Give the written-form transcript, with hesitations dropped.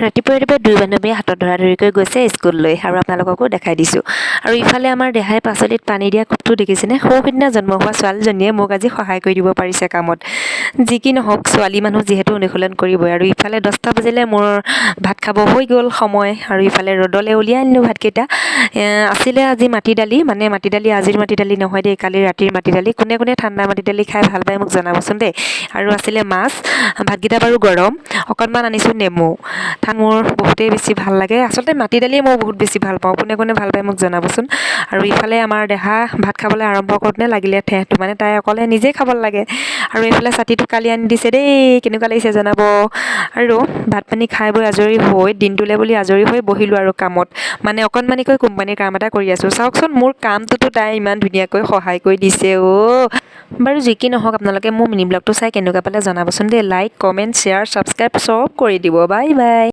ৰাতিপুৱা দুই বান্ধৱীয়ে হাতত ধৰা-ধৰিকৈ গৈছে স্কুললৈ আৰু আপোনালোককো দেখাই দিছোঁ। আৰু ইফালে আমাৰ দেহাই পাচলিত পানী দিয়া কোপটো দেখিছেনে? সৌসিদিনা জন্ম হোৱা ছোৱালীজনীয়ে মোক আজি সহায় কৰি দিব পাৰিছে কামত। যি কি নহওক, ছোৱালী মানুহ যিহেতু অনুশীলন কৰিবই। আৰু ইফালে 10টা বাজিলে মোৰ ভাত খাব হৈ গ'ল সময়। আৰু ইফালে ৰ'দলৈ উলিয়াই আনিলোঁ ভাতকেইটা। আছিলে আজি মাটি দালি, মানে মাটি দালি আজিৰ মাটি দালি নহয় দেই, কালি ৰাতিৰ মাটি দালি। কোনে কোনে ঠাণ্ডা মাটি দালি খাই ভাল পায় মোক জনাবচোন দেই। আৰু আছিলে মাছ, ভাতকেইটা বাৰু গৰম, অকণমান আনিছোঁ নেমু। মোৰ বহুতেই বেছি ভাল লাগে, আচলতে মাটি দালিয়ে মই বহুত বেছি ভাল পাওঁ। কোনে কোনে ভাল পায় মোক জনাবচোন। আৰু ইফালে আমাৰ দেহা ভাত খাবলৈ আৰম্ভ কৰোঁতে লাগিলে ঠেহটো, মানে তাই অকলে নিজেই খাব লাগে। আৰু এইফালে ছাতিটো কালি আনি দিছে দেই, কেনেকুৱা লাগিছে জনাব। আৰু ভাত পানী খাই বৈ আজৰি হৈ দিনটোলৈ বুলি আজৰি হৈ বহিলোঁ আৰু কামত, মানে অকণমানিকৈ কোম্পানীৰ কাম এটা কৰি আছোঁ। চাওকচোন মোৰ কামটোতো তাই ইমান ধুনীয়াকৈ সহায় কৰি দিছে বাৰু যি কি নহওক, আপোনালোকে মোৰ মিনি ব্লগটো চাই কেনেকুৱা পালে জনাবচোন দেই। লাইক, কমেণ্ট, শ্বেয়াৰ, ছাবস্ক্ৰাইব চব কৰি দিব। Bye bye.